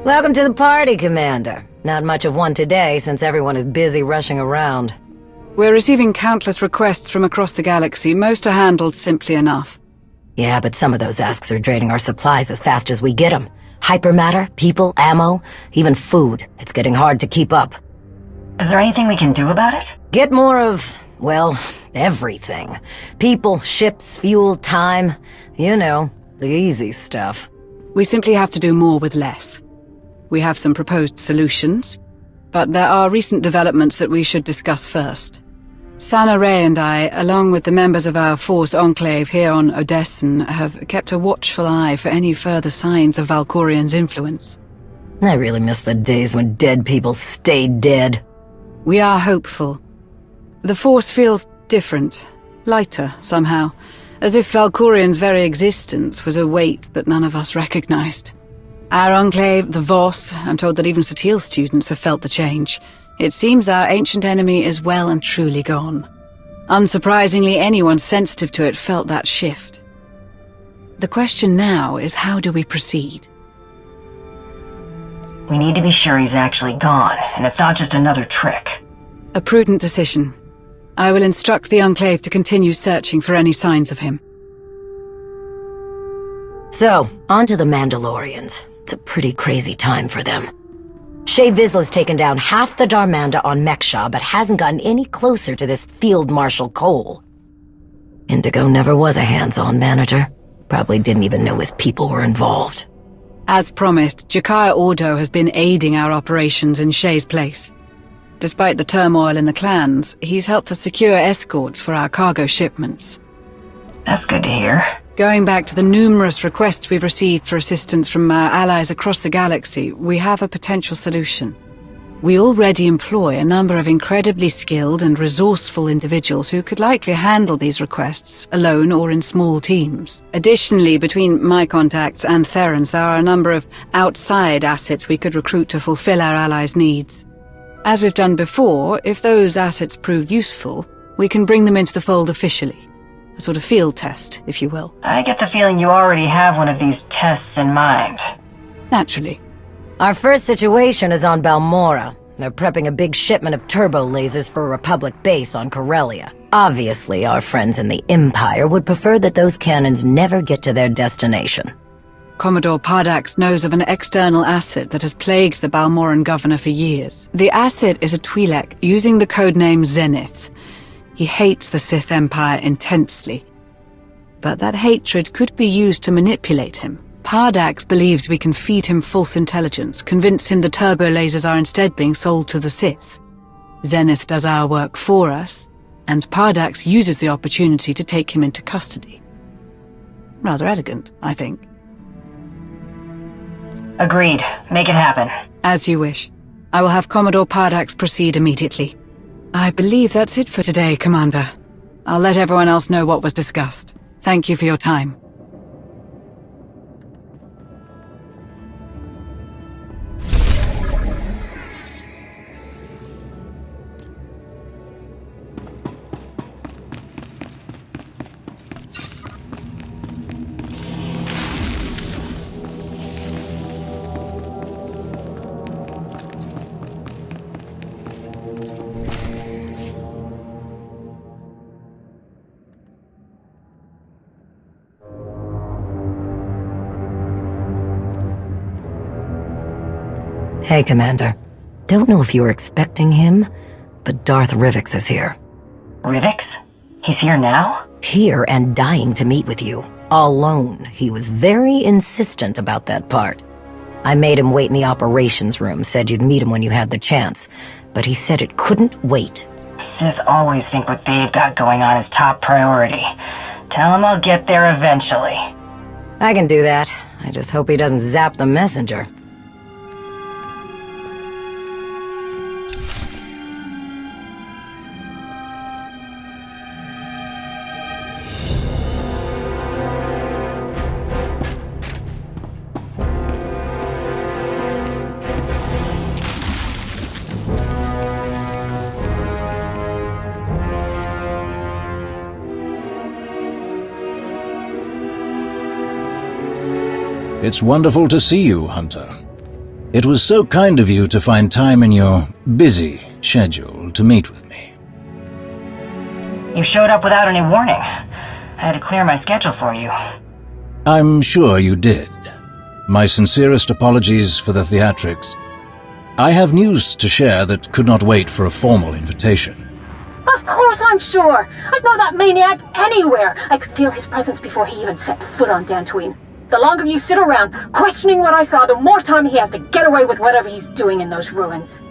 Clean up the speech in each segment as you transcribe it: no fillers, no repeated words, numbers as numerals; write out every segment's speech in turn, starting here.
Welcome to the party, Commander. Not much of one today, since everyone is busy rushing around. We're receiving countless requests from across the galaxy. Most are handled simply enough. Yeah, but some of those asks are draining our supplies as fast as we get them. Hypermatter, people, ammo, even food. It's getting hard to keep up. Is there anything we can do about it? Get more of, well, everything. People, ships, fuel, time. You know, the easy stuff. We simply have to do more with less. We have some proposed solutions, but there are recent developments that we should discuss first. Sana Ray and I, along with the members of our force Enclave here on Odessen, have kept a watchful eye for any further signs of Valkorian's influence. I really miss the days when dead people stayed dead. We are hopeful. The force feels different, lighter somehow, as if Valkorian's very existence was a weight that none of us recognized. Our Enclave, the Voss, I'm told that even Satil students have felt the change. It seems our ancient enemy is well and truly gone. Unsurprisingly, anyone sensitive to it felt that shift. The question now is, how do we proceed? We need to be sure he's actually gone, and it's not just another trick. A prudent decision. I will instruct the Enclave to continue searching for any signs of him. So, on to the Mandalorians. It's a pretty crazy time for them. Shae Vizsla's taken down half the Darmanda on Mekshah, but hasn't gotten any closer to this Field Marshal Cole. Indigo never was a hands-on manager. Probably didn't even know his people were involved. As promised, Jakaya Ordo has been aiding our operations in Shae's place. Despite the turmoil in the clans, he's helped us secure escorts for our cargo shipments. That's good to hear. Going back to the numerous requests we've received for assistance from our allies across the galaxy, we have a potential solution. We already employ a number of incredibly skilled and resourceful individuals who could likely handle these requests, alone or in small teams. Additionally, between my contacts and Theron's, there are a number of outside assets we could recruit to fulfill our allies' needs. As we've done before, if those assets prove useful, we can bring them into the fold officially. A sort of field test, if you will. I get the feeling you already have one of these tests in mind. Naturally. Our first situation is on Balmorra. They're prepping a big shipment of turbo lasers for a Republic base on Corellia. Obviously, our friends in the Empire would prefer that those cannons never get to their destination. Commodore Pardax knows of an external asset that has plagued the Balmorran governor for years. The asset is a Twi'lek using the codename Zenith. He hates the Sith Empire intensely, but that hatred could be used to manipulate him. Pardax believes we can feed him false intelligence, convince him the turbo lasers are instead being sold to the Sith. Zenith does our work for us, and Pardax uses the opportunity to take him into custody. Rather elegant, I think. Agreed. Make it happen. As you wish. I will have Commodore Pardax proceed immediately. I believe that's it for today, Commander. I'll let everyone else know what was discussed. Thank you for your time. Hey, Commander. Don't know if you were expecting him, but Darth Rivix is here. Rivix? He's here now? Here and dying to meet with you. Alone. He was very insistent about that part. I made him wait in the operations room, said you'd meet him when you had the chance, but he said it couldn't wait. Sith always think what they've got going on is top priority. Tell him I'll get there eventually. I can do that. I just hope he doesn't zap the messenger. It's wonderful to see you, Hunter. It was so kind of you to find time in your busy schedule to meet with me. You showed up without any warning. I had to clear my schedule for you. I'm sure you did. My sincerest apologies for the theatrics. I have news to share that could not wait for a formal invitation. Of course I'm sure! I'd know that maniac anywhere! I could feel his presence before he even set foot on Dantooine. The longer you sit around, questioning what I saw, the more time he has to get away with whatever he's doing in those ruins.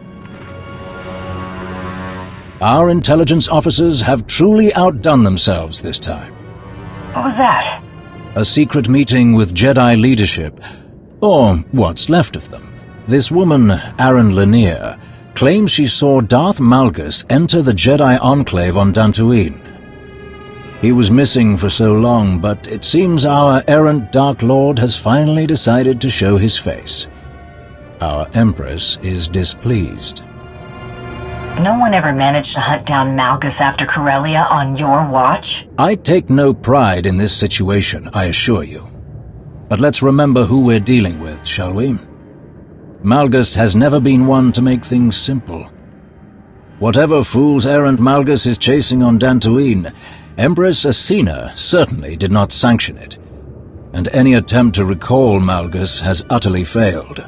Our intelligence officers have truly outdone themselves this time. What was that? A secret meeting with Jedi leadership, or what's left of them. This woman, Aaron Lanier, claims she saw Darth Malgus enter the Jedi Enclave on Dantooine. He was missing for so long, but it seems our errant Dark Lord has finally decided to show his face. Our Empress is displeased. No one ever managed to hunt down Malgus after Corellia on your watch? I take no pride in this situation, I assure you. But let's remember who we're dealing with, shall we? Malgus has never been one to make things simple. Whatever fool's errand Malgus is chasing on Dantooine, Empress Asina certainly did not sanction it, and any attempt to recall Malgus has utterly failed.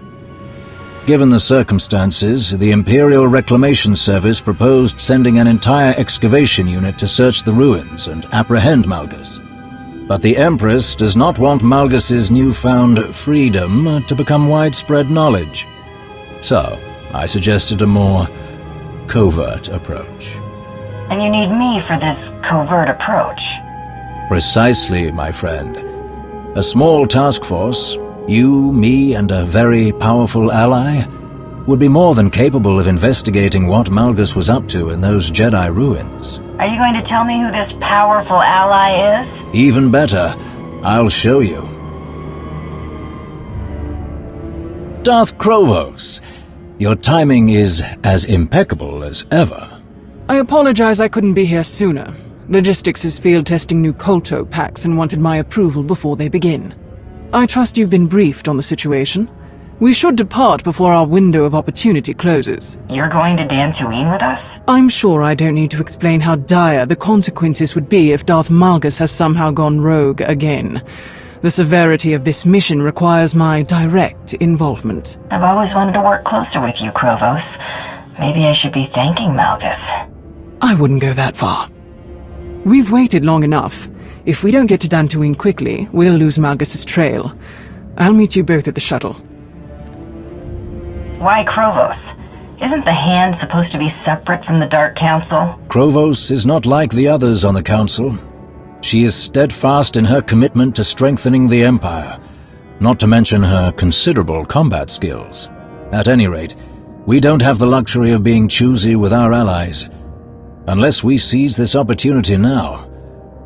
Given the circumstances, the Imperial Reclamation Service proposed sending an entire excavation unit to search the ruins and apprehend Malgus. But the Empress does not want Malgus's newfound freedom to become widespread knowledge. So, I suggested a more covert approach. And you need me for this covert approach. Precisely, my friend. A small task force, you, me, and a very powerful ally, would be more than capable of investigating what Malgus was up to in those Jedi ruins. Are you going to tell me who this powerful ally is? Even better, I'll show you. Darth Krovos, your timing is as impeccable as ever. I apologize I couldn't be here sooner. Logistics is field testing new Kolto packs and wanted my approval before they begin. I trust you've been briefed on the situation. We should depart before our window of opportunity closes. You're going to Dantooine with us? I'm sure I don't need to explain how dire the consequences would be if Darth Malgus has somehow gone rogue again. The severity of this mission requires my direct involvement. I've always wanted to work closer with you, Krovos. Maybe I should be thanking Malgus. I wouldn't go that far. We've waited long enough. If we don't get to Dantooine quickly, we'll lose Malgus's trail. I'll meet you both at the shuttle. Why Krovos? Isn't the Hand supposed to be separate from the Dark Council? Krovos is not like the others on the Council. She is steadfast in her commitment to strengthening the Empire, not to mention her considerable combat skills. At any rate, we don't have the luxury of being choosy with our allies. Unless we seize this opportunity now,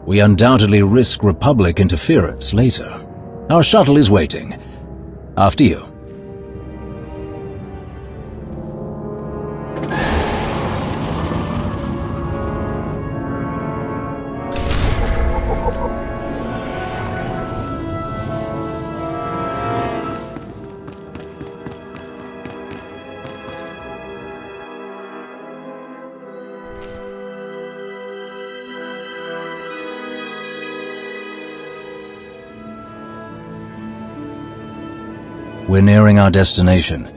we undoubtedly risk Republic interference later. Our shuttle is waiting. After you. We're nearing our destination.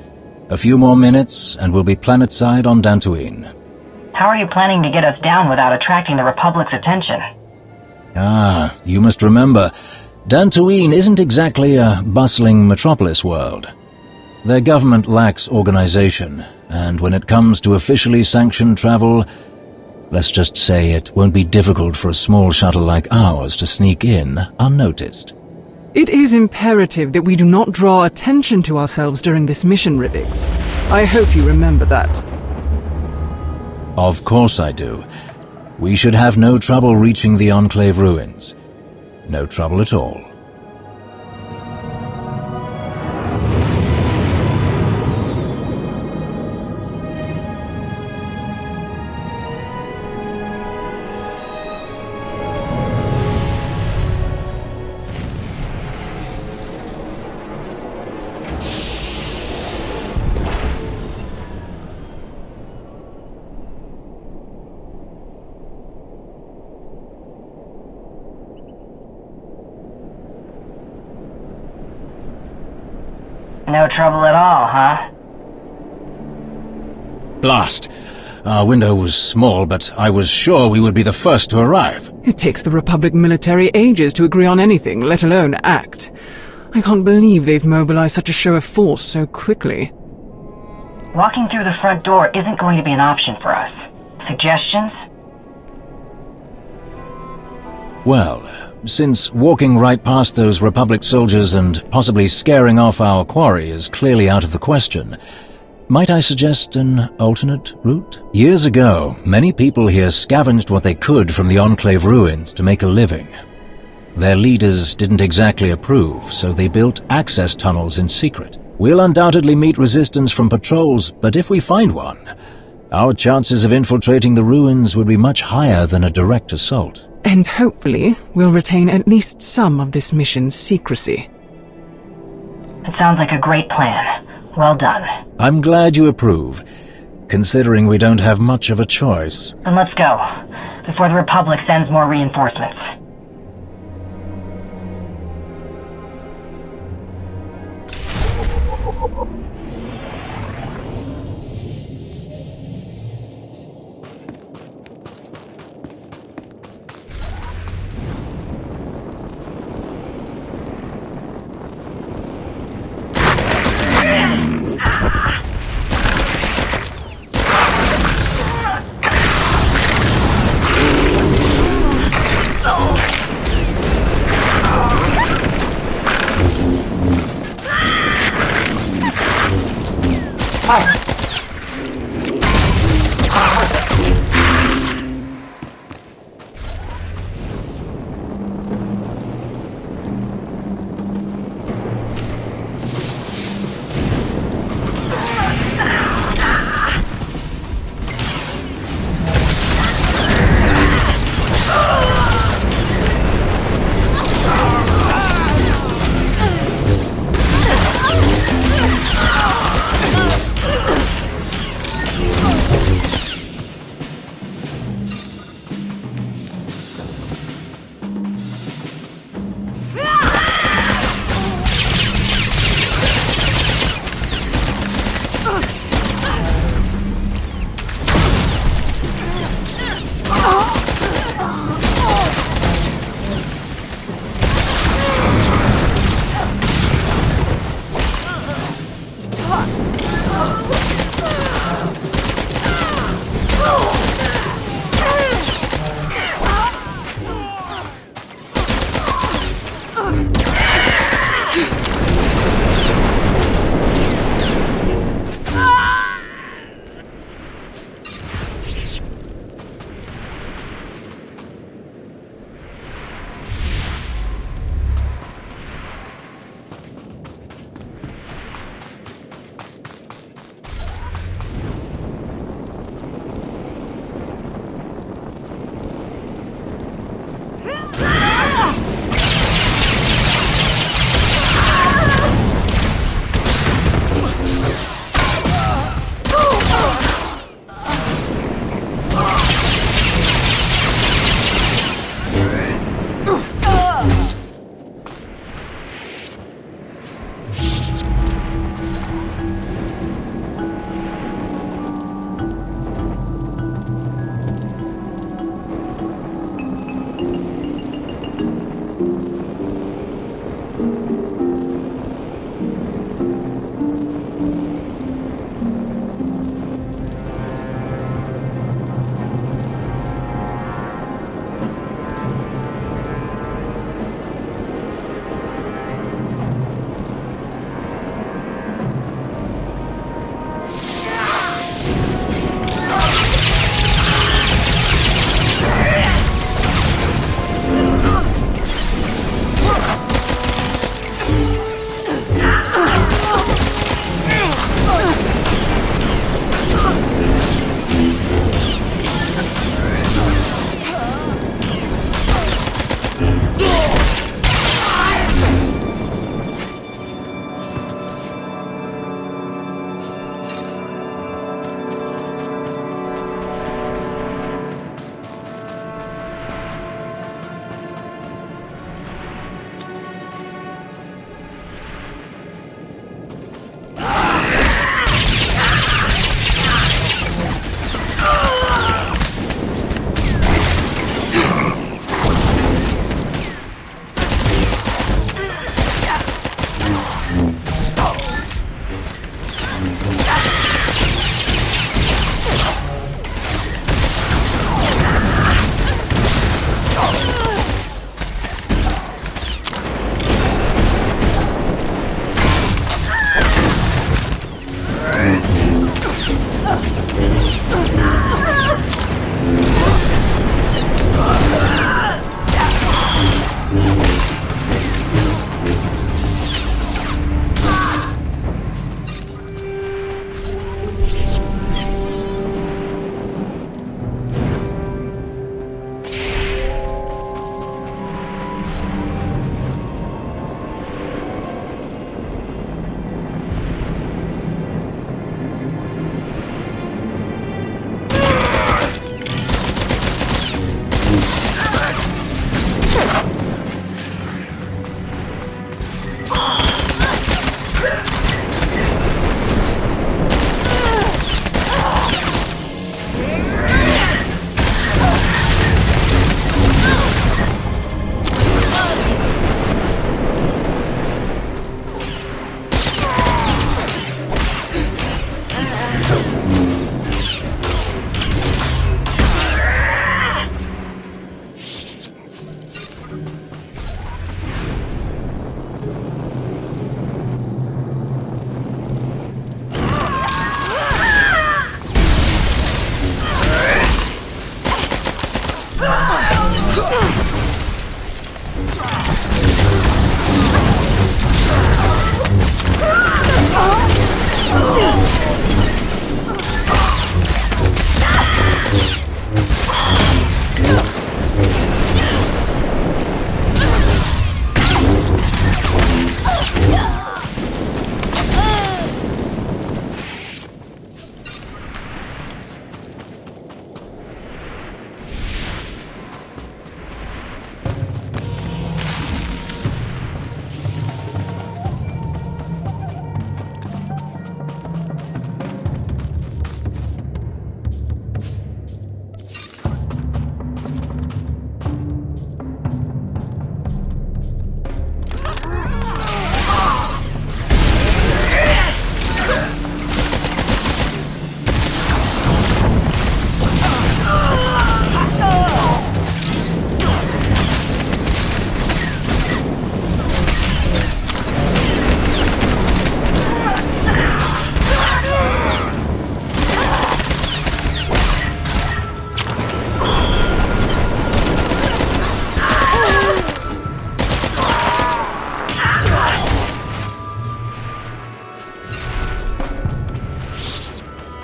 A few more minutes, and we'll be planetside on Dantooine. How are you planning to get us down without attracting the Republic's attention? Ah, you must remember, Dantooine isn't exactly a bustling metropolis world. Their government lacks organization, and when it comes to officially sanctioned travel, let's just say it won't be difficult for a small shuttle like ours to sneak in unnoticed. It is imperative that we do not draw attention to ourselves during this mission, Rivix. I hope you remember that. Of course I do. We should have no trouble reaching the Enclave ruins. No trouble at all. No trouble at all, huh? Blast. Our window was small, but I was sure we would be the first to arrive. It takes the Republic military ages to agree on anything, let alone act. I can't believe they've mobilized such a show of force so quickly. Walking through the front door isn't going to be an option for us. Suggestions? Well, since walking right past those Republic soldiers and possibly scaring off our quarry is clearly out of the question, might I suggest an alternate route? Years ago, many people here scavenged what they could from the Enclave ruins to make a living. Their leaders didn't exactly approve, so they built access tunnels in secret. We'll undoubtedly meet resistance from patrols, but if we find one, our chances of infiltrating the ruins would be much higher than a direct assault. And hopefully, we'll retain at least some of this mission's secrecy. It sounds like a great plan. Well done. I'm glad you approve, considering we don't have much of a choice. Then let's go, before the Republic sends more reinforcements.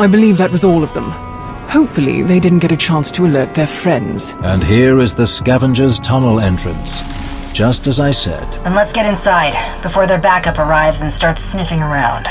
I believe that was all of them. Hopefully, they didn't get a chance to alert their friends. And here is the Scavenger's tunnel entrance. Just as I said. Then let's get inside, before their backup arrives and starts sniffing around.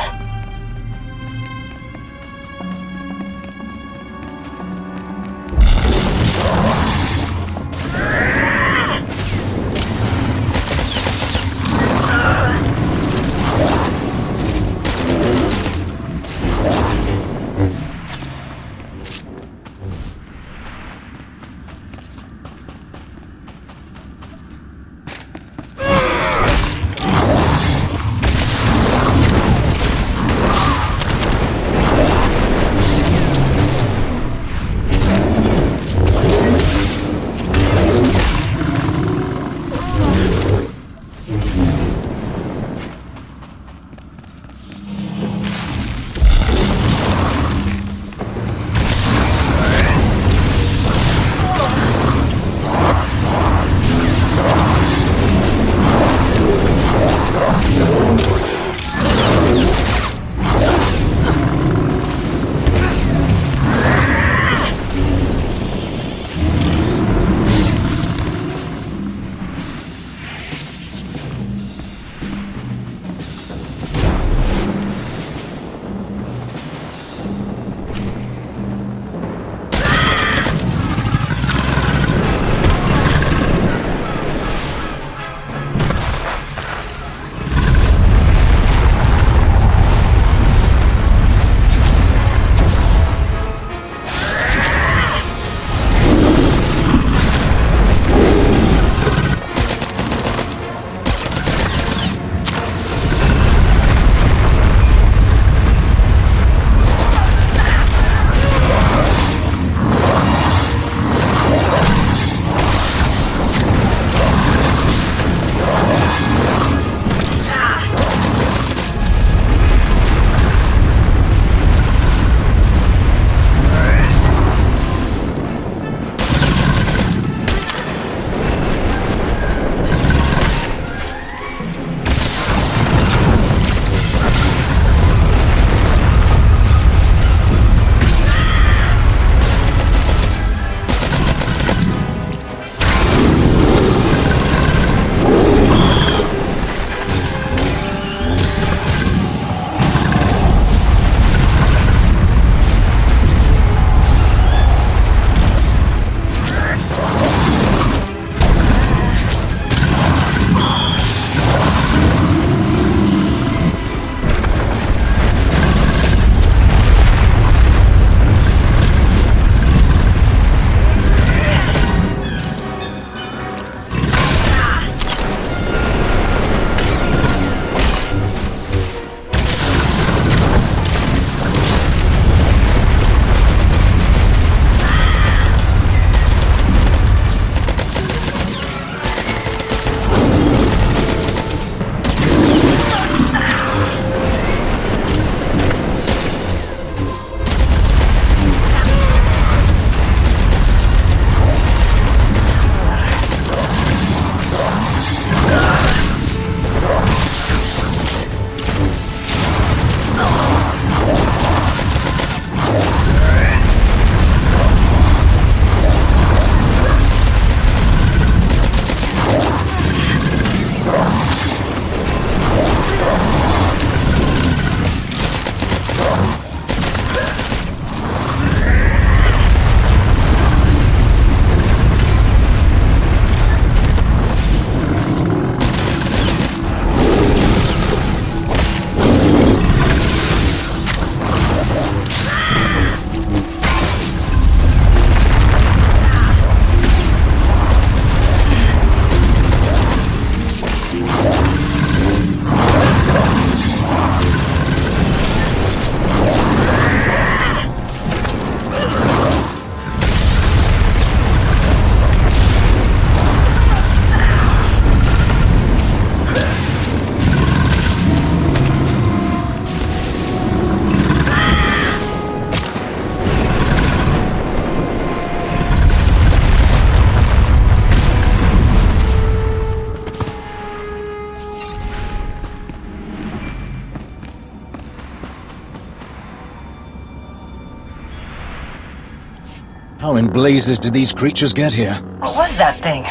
in blazes did these creatures get here? What was that thing?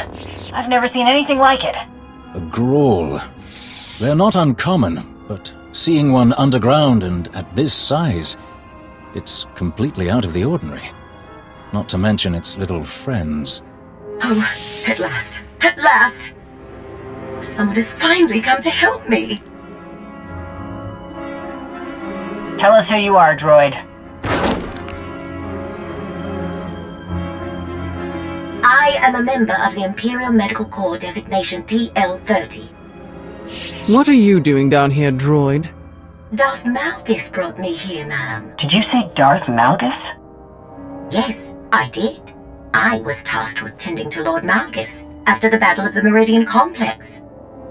I've never seen anything like it. A Grawl. They're not uncommon, but seeing one underground and at this size, it's completely out of the ordinary. Not to mention its little friends. Oh, at last. At last! Someone has finally come to help me. Tell us who you are, droid. I am a member of the Imperial Medical Corps designation TL-30. What are you doing down here, droid? Darth Malgus brought me here, ma'am. Did you say Darth Malgus? Yes, I did. I was tasked with tending to Lord Malgus after the Battle of the Meridian Complex.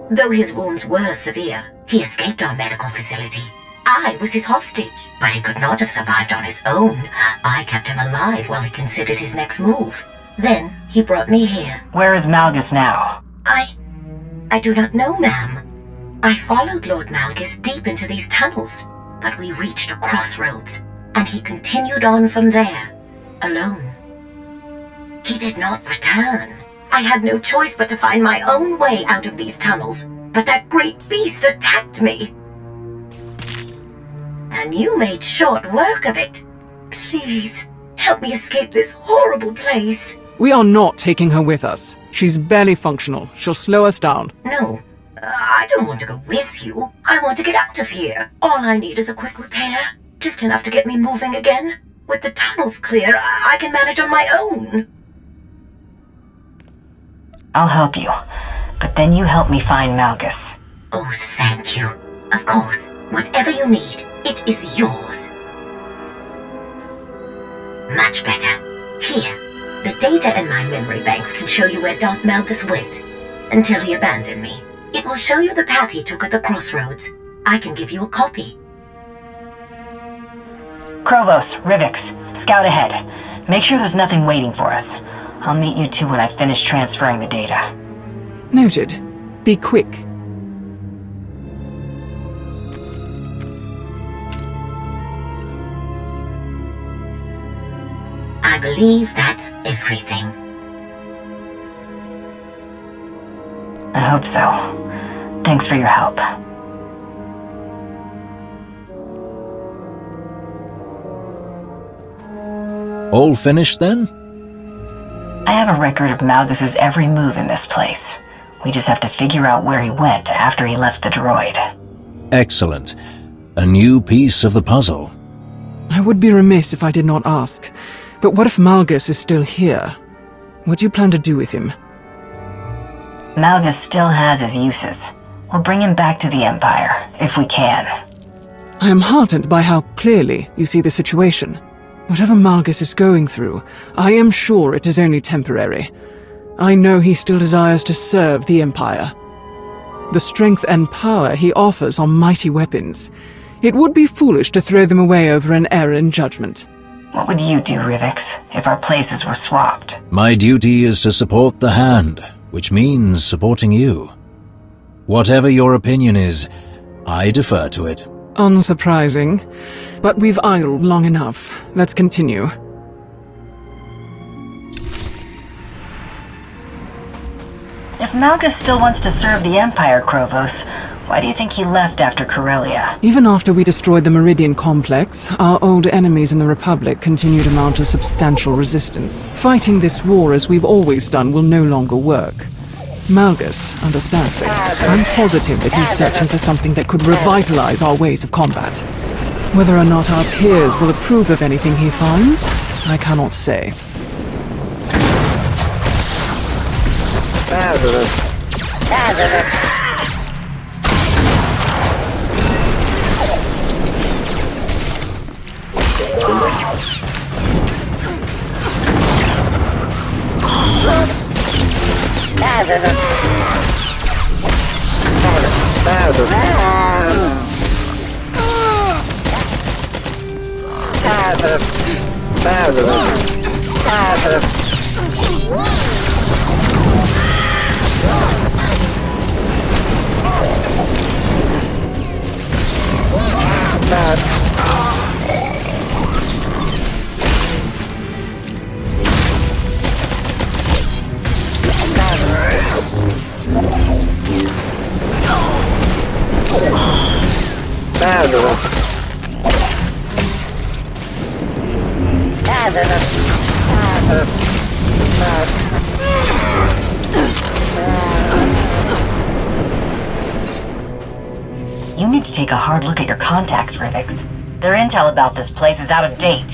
Though his wounds were severe, he escaped our medical facility. I was his hostage, but he could not have survived on his own. I kept him alive while he considered his next move. Then he brought me here. Where is Malgus now? I do not know, ma'am. I followed Lord Malgus deep into these tunnels, but we reached a crossroads, and he continued on from there, alone. He did not return. I had no choice but to find my own way out of these tunnels, but that great beast attacked me. And you made short work of it. Please, help me escape this horrible place. We are not taking her with us. She's barely functional. She'll slow us down. No, I don't want to go with you. I want to get out of here. All I need is a quick repair. Just enough to get me moving again. With the tunnels clear, I can manage on my own. I'll help you, but then you help me find Malgus. Oh, thank you. Of course, whatever you need, it is yours. Much better. Here, the data in my memory banks can show you where Darth Malgus went, until he abandoned me. It will show you the path he took at the crossroads. I can give you a copy. Krovos, Rivix, scout ahead. Make sure there's nothing waiting for us. I'll meet you two when I finish transferring the data. Noted. Be quick. I believe that's everything. I hope so. Thanks for your help. All finished then? I have a record of Malgus's every move in this place. We just have to figure out where he went after he left the droid. Excellent. A new piece of the puzzle. I would be remiss if I did not ask. But what if Malgus is still here? What do you plan to do with him? Malgus still has his uses. We'll bring him back to the Empire, if we can. I am heartened by how clearly you see the situation. Whatever Malgus is going through, I am sure it is only temporary. I know he still desires to serve the Empire. The strength and power he offers are mighty weapons. It would be foolish to throw them away over an error in judgment. What would you do, Rivix, if our places were swapped? My duty is to support the Hand, which means supporting you. Whatever your opinion is, I defer to it. Unsurprising. But we've idled long enough. Let's continue. If Malgus still wants to serve the Empire, Krovos, why do you think he left after Corellia? Even after we destroyed the Meridian Complex, our old enemies in the Republic continue to mount a substantial resistance. Fighting this war as we've always done will no longer work. Malgus understands this. I'm positive that he's searching for something that could revitalize our ways of combat. Whether or not our peers will approve of anything he finds, I cannot say. You need to take a hard look at your contacts, Rivix. Their intel about this place is out of date.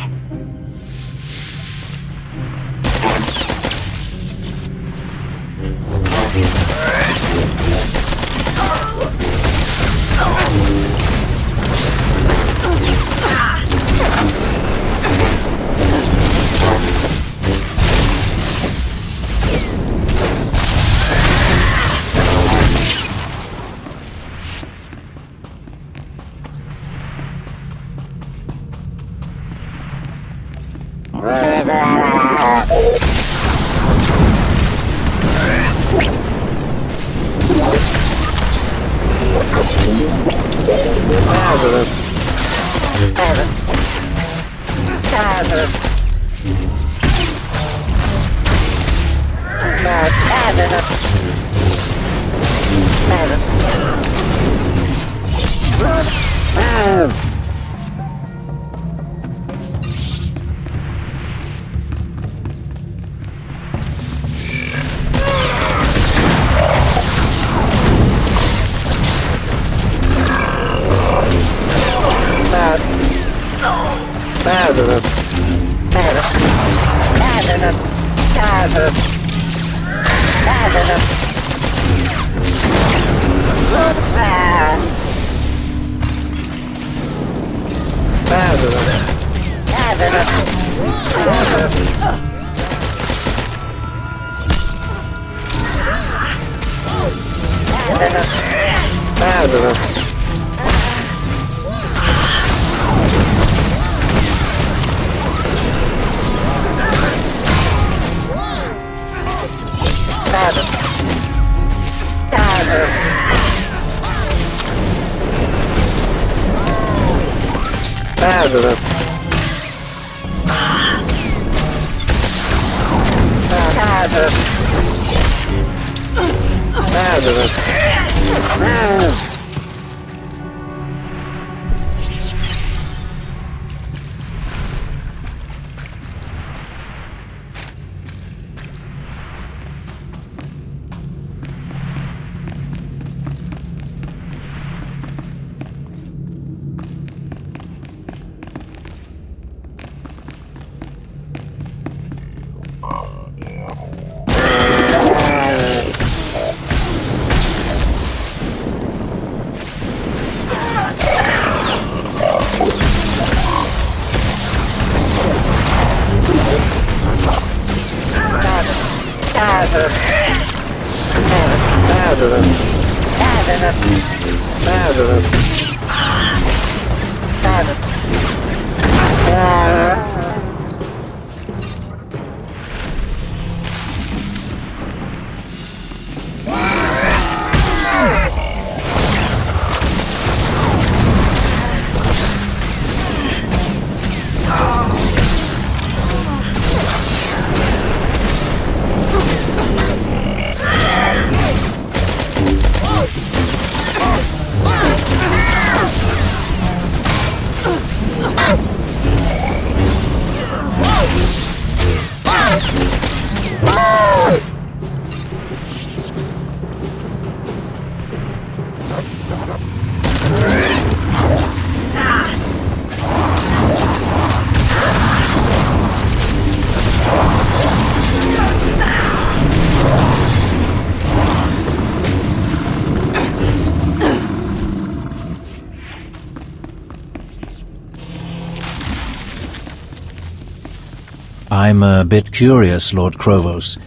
I'm a bit curious, Lord Krovos.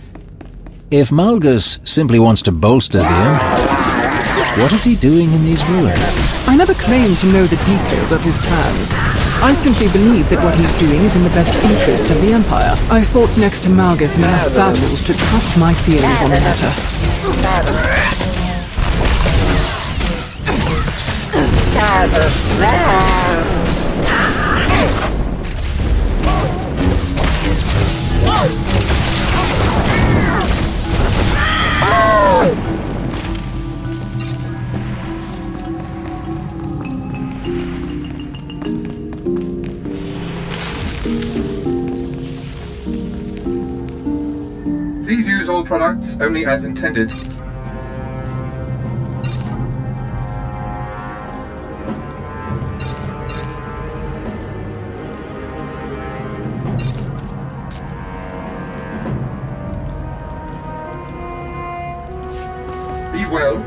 If Malgus simply wants to bolster the Empire, what is he doing in these ruins? I never claimed to know the details of his plans. I simply believe that what he's doing is in the best interest of the Empire. I fought next to Malgus in enough battles to trust my feelings on the matter. Please use all products only as intended. Be well.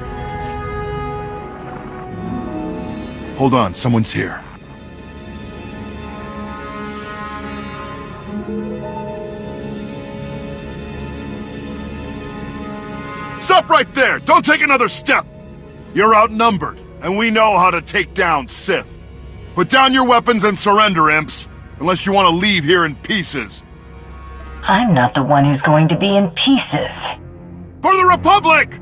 Hold on, someone's here. Stop right there! Don't take another step! You're outnumbered, and we know how to take down Sith. Put down your weapons and surrender, imps, unless you want to leave here in pieces. I'm not the one who's going to be in pieces. For the Republic!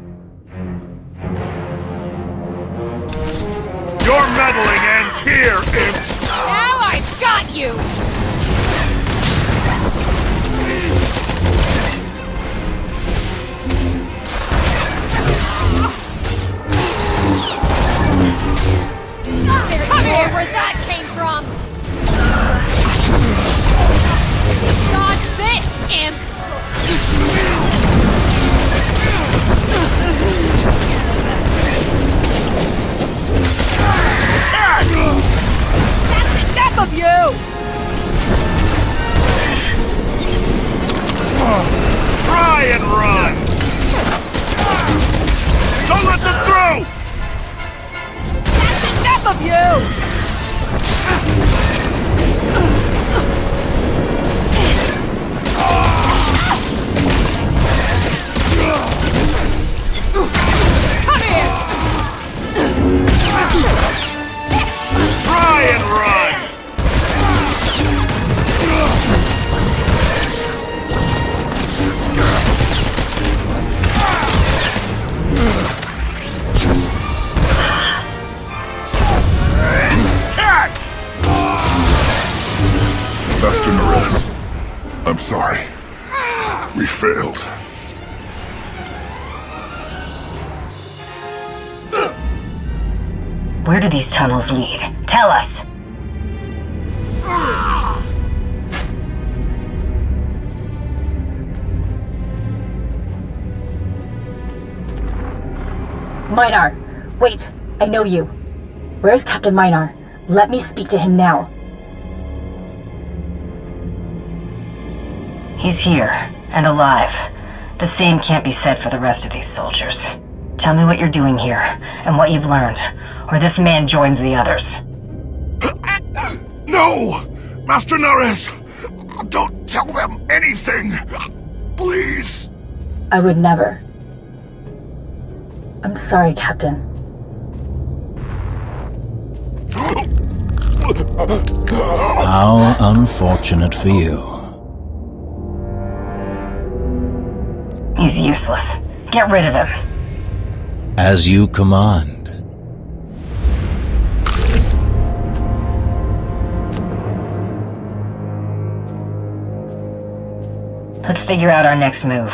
Your meddling ends here, imps! Now I've got you! There's more where that came from! Dodge this, imp! That's enough of you! Try and run! Don't let them through! That's enough of you! Come here! Try and run! Catch! Master Nerez, I'm sorry. We failed. Where do these tunnels lead? Tell us! Minar, wait, I know you. Where's Captain Minar? Let me speak to him now. He's here, and alive. The same can't be said for the rest of these soldiers. Tell me what you're doing here, and what you've learned, or this man joins the others. No! Master Nerez! Don't tell them anything! Please! I would never. I'm sorry, Captain. How unfortunate for you. He's useless. Get rid of him. As you command. Let's figure out our next move.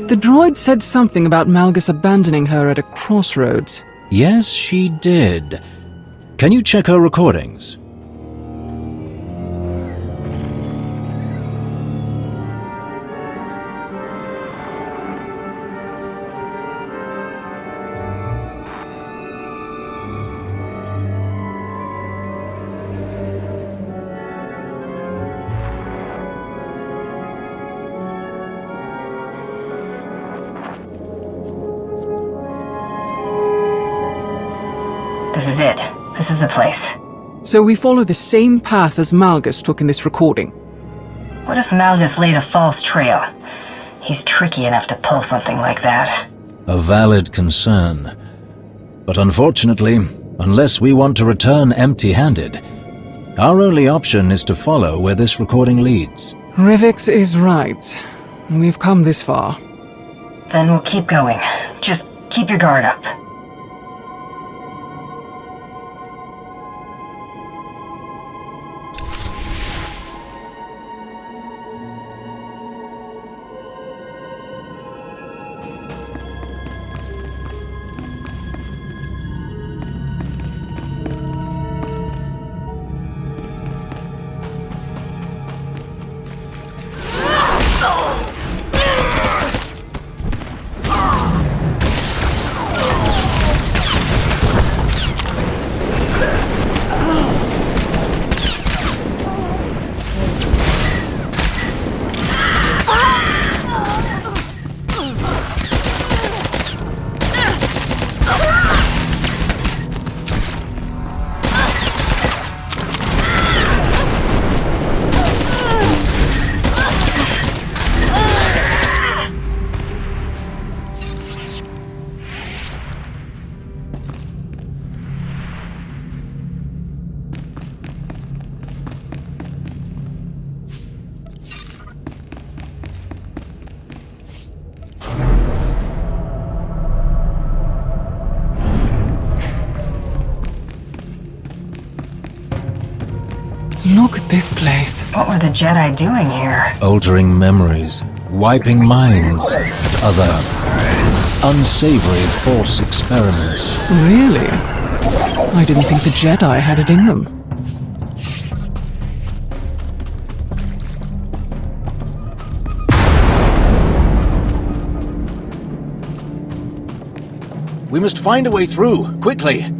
The droid said something about Malgus abandoning her at a crossroads. Yes, she did. Can you check her recordings? This is it. This is the place. So we follow the same path as Malgus took in this recording. What if Malgus laid a false trail? He's tricky enough to pull something like that. A valid concern. But unfortunately, unless we want to return empty-handed, our only option is to follow where this recording leads. Rivix is right. We've come this far. Then we'll keep going. Just keep your guard up. Look at this place. What were the Jedi doing here? Altering memories, wiping minds, other unsavory Force experiments. Really? I didn't think the Jedi had it in them. We must find a way through, quickly!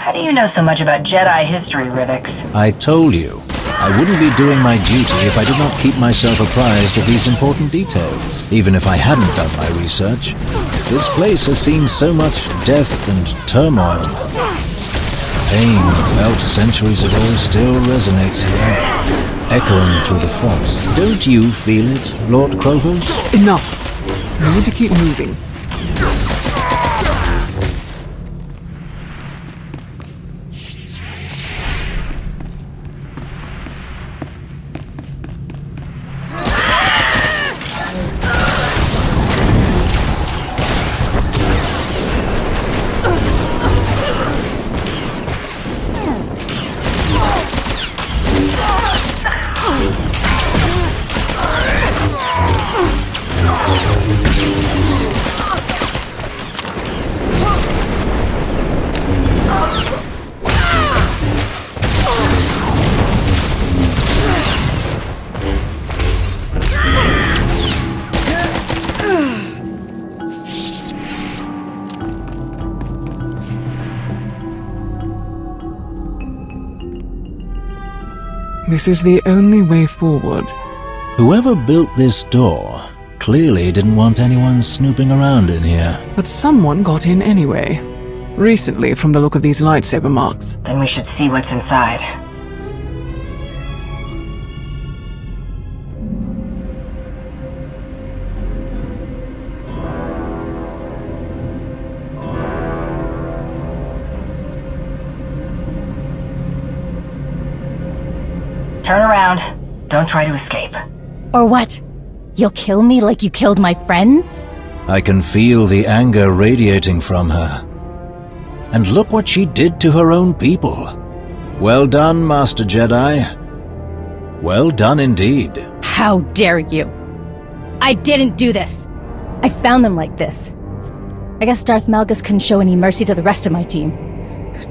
How do you know so much about Jedi history, Rivix? I told you, I wouldn't be doing my duty if I did not keep myself apprised of these important details, even if I hadn't done my research. This place has seen so much death and turmoil. Pain felt centuries ago still resonates here, echoing through the Force. Don't you feel it, Lord Krovos? Enough. We need to keep moving. This is the only way forward. Whoever built this door clearly didn't want anyone snooping around in here. But someone got in anyway. Recently, from the look of these lightsaber marks. Then we should see what's inside. Turn around. Don't try to escape. Or what? You'll kill me like you killed my friends? I can feel the anger radiating from her. And look what she did to her own people. Well done, Master Jedi. Well done indeed. How dare you? I didn't do this. I found them like this. I guess Darth Malgus couldn't show any mercy to the rest of my team.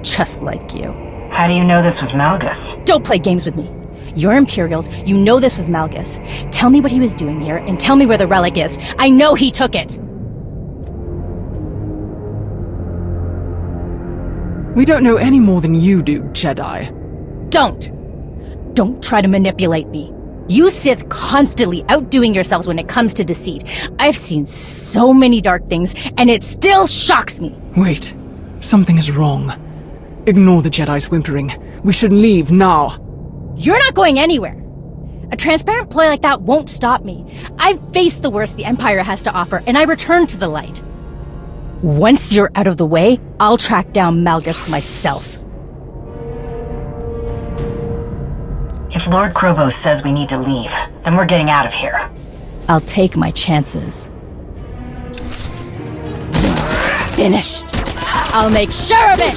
Just like you. How do you know this was Malgus? Don't play games with me. You're Imperials, you know this was Malgus. Tell me what he was doing here, and tell me where the relic is. I know he took it! We don't know any more than you do, Jedi. Don't try to manipulate me. You Sith constantly outdoing yourselves when it comes to deceit. I've seen so many dark things, and it still shocks me. Wait, something is wrong. Ignore the Jedi's whimpering. We should leave now. You're not going anywhere. A transparent ploy like that won't stop me. I've faced the worst the Empire has to offer, and I return to the light. Once you're out of the way, I'll track down Malgus myself. If Lord Krovos says we need to leave, then we're getting out of here. I'll take my chances. Finished. I'll make sure of it!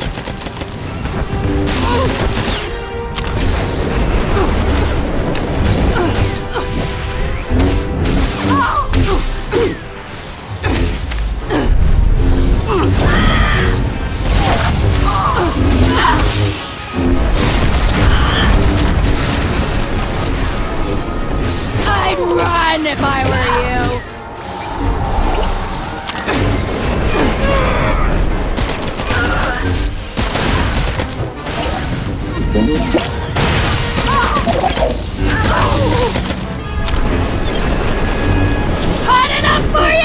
I'd run if I were you! Hot enough for you?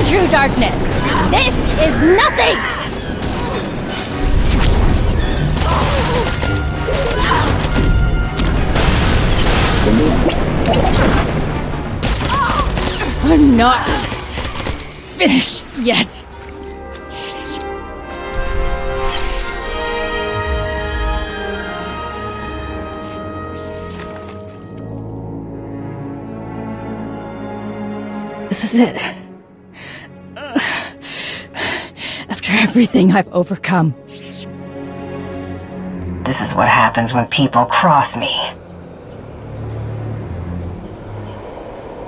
True darkness. This is nothing! I'm not finished yet. This is it. After everything I've overcome. This is what happens when people cross me.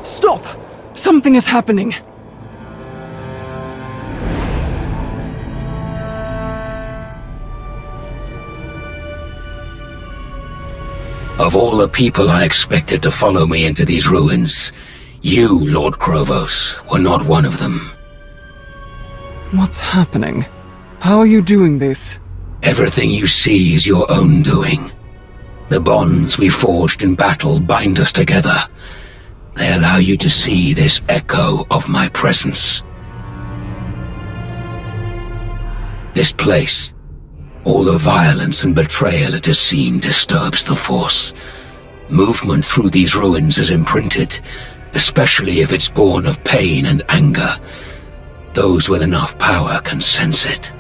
Stop! Something is happening. Of all the people I expected to follow me into these ruins, you, Lord Krovos, were not one of them. What's happening? How are you doing this? Everything you see is your own doing. The bonds we forged in battle bind us together. They allow you to see this echo of my presence. This place, all the violence and betrayal it has seen disturbs the Force. Movement through these ruins is imprinted, especially if it's born of pain and anger. Those with enough power can sense it.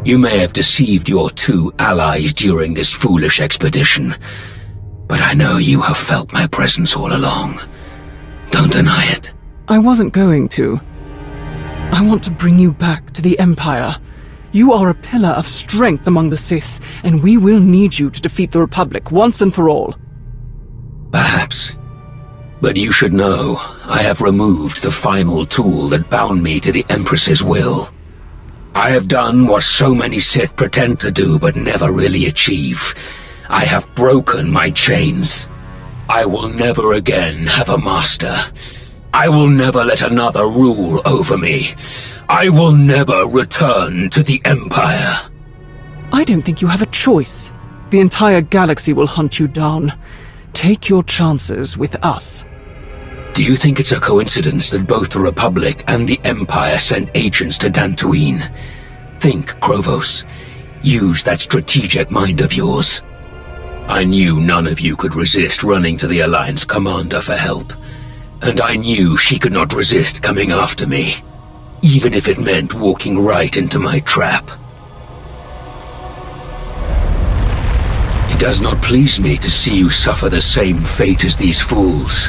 You may have deceived your two allies during this foolish expedition, but I know you have felt my presence all along. Don't deny it. I wasn't going to. I want to bring you back to the Empire. You are a pillar of strength among the Sith, and we will need you to defeat the Republic once and for all. Perhaps. But you should know, I have removed the final tool that bound me to the Empress's will. I have done what so many Sith pretend to do but never really achieve. I have broken my chains. I will never again have a master. I will never let another rule over me. I will never return to the Empire. I don't think you have a choice. The entire galaxy will hunt you down. Take your chances with us. Do you think it's a coincidence that both the Republic and the Empire sent agents to Dantooine? Think, Krovos. Use that strategic mind of yours. I knew none of you could resist running to the Alliance commander for help. and I knew she could not resist coming after me, even if it meant walking right into my trap. It does not please me to see you suffer the same fate as these fools.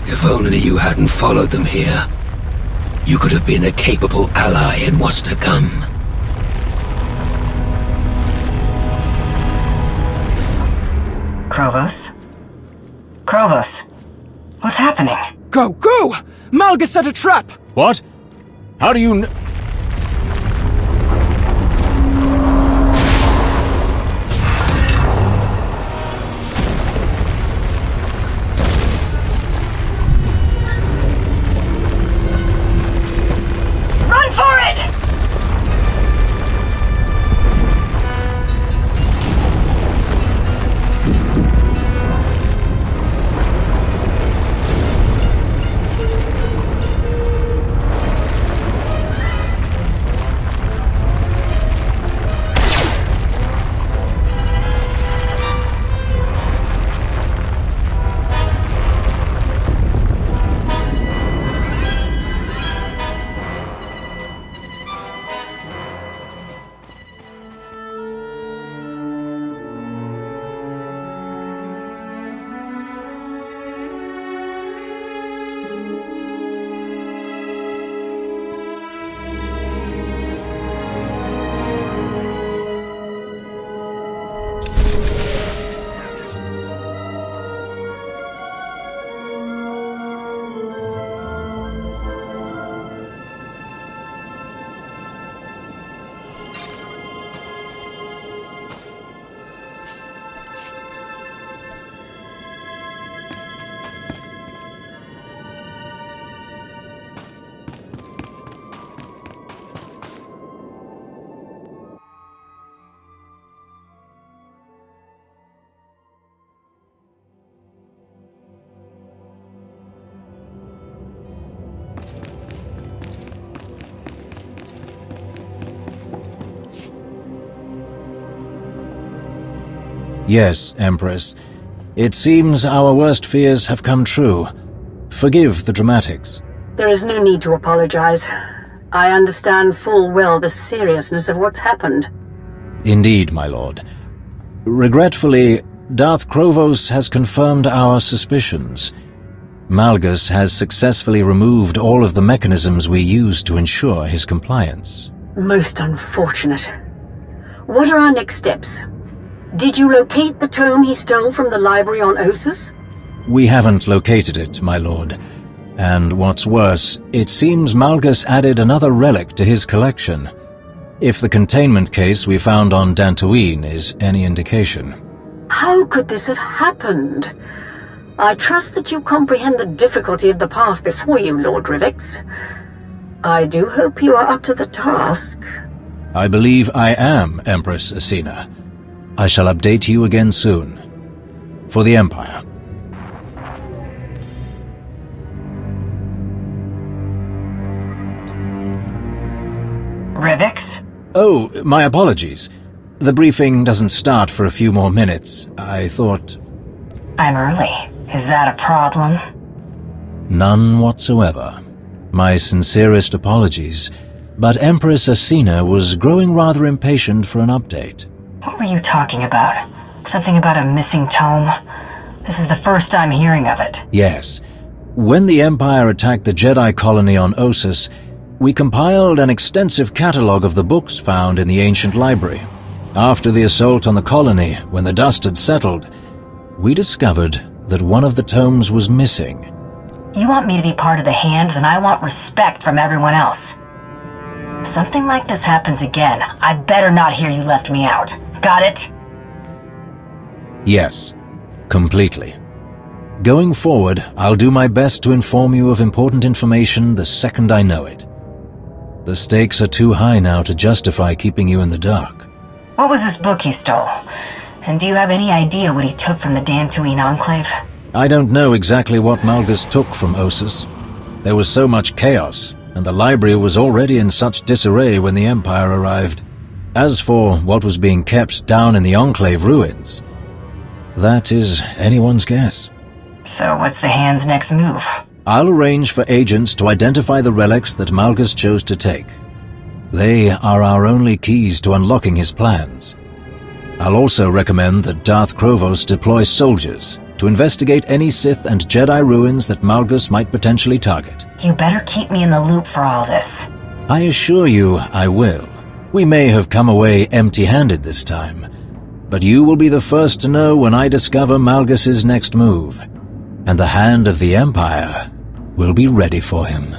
If only you hadn't followed them here, you could have been a capable ally in what's to come. Krovos? Krovos? What's happening? Go! Go! Malgus set a trap! What? How do you Run for it! Yes, Empress. It seems our worst fears have come true. Forgive the dramatics. There is no need to apologize. I understand full well the seriousness of what's happened. Indeed, my lord. Regretfully, Darth Krovos has confirmed our suspicions. Malgus has successfully removed all of the mechanisms we used to ensure his compliance. Most unfortunate. What are our next steps? Did you locate the tome he stole from the library on Ossus? We haven't located it, my lord. And what's worse, it seems Malgus added another relic to his collection. If the containment case we found on Dantooine is any indication. How could this have happened? I trust that you comprehend the difficulty of the path before you, Lord Rivix. I do hope you are up to the task. I believe I am, Empress Asina. I shall update you again soon. For the Empire. Rivix? Oh, my apologies. The briefing doesn't start for a few more minutes. I thought... I'm early. Is that a problem? None whatsoever. My sincerest apologies, but Empress Asina was growing rather impatient for an update. What were you talking about? Something about a missing tome? This is the first I'm hearing of it. Yes. When the Empire attacked the Jedi colony on Ossus, we compiled an extensive catalogue of the books found in the ancient library. After the assault on the colony, when the dust had settled, we discovered that one of the tomes was missing. You want me to be part of the Hand, then I want respect from everyone else. If something like this happens again, I better not hear you left me out. Got it? Yes, completely. Going forward, I'll do my best to inform you of important information the second I know it. The stakes are too high now to justify keeping you in the dark. What was this book he stole? And do you have any idea what he took from the Dantooine Enclave? I don't know exactly what Malgus took from Ossus. There was so much chaos, and the library was already in such disarray when the Empire arrived. As for what was being kept down in the Enclave ruins, that is anyone's guess. So what's the Hand's next move? I'll arrange for agents to identify the relics that Malgus chose to take. They are our only keys to unlocking his plans. I'll also recommend that Darth Krovos deploy soldiers to investigate any Sith and Jedi ruins that Malgus might potentially target. You better keep me in the loop for all this. I assure you I will. We may have come away empty-handed this time, but you will be the first to know when I discover Malgus's next move, and the hand of the Empire will be ready for him.